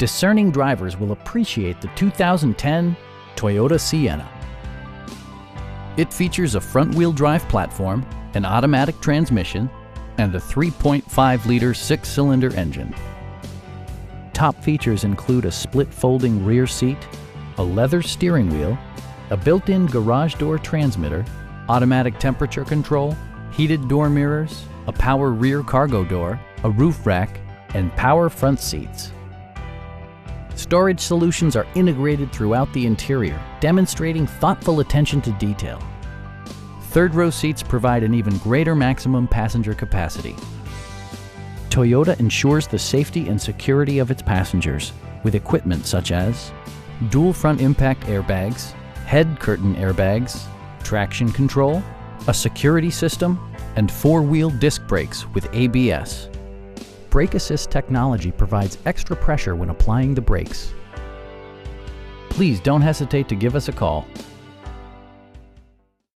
discerning drivers will appreciate the 2010 Toyota Sienna. It features a front-wheel drive platform, an automatic transmission, and a 3.5-liter six-cylinder engine. Top features include a split folding rear seat, a leather steering wheel, a built-in garage door transmitter, automatic temperature control, heated door mirrors, a power rear cargo door, a roof rack, and power front seats. Storage solutions are integrated throughout the interior, demonstrating thoughtful attention to detail. Third-row seats provide an even greater maximum passenger capacity. Toyota ensures the safety and security of its passengers with equipment such as dual front impact airbags, head curtain airbags, traction control, a security system, and four-wheel disc brakes with ABS. Brake Assist technology provides extra pressure when applying the brakes. Please don't hesitate to give us a call.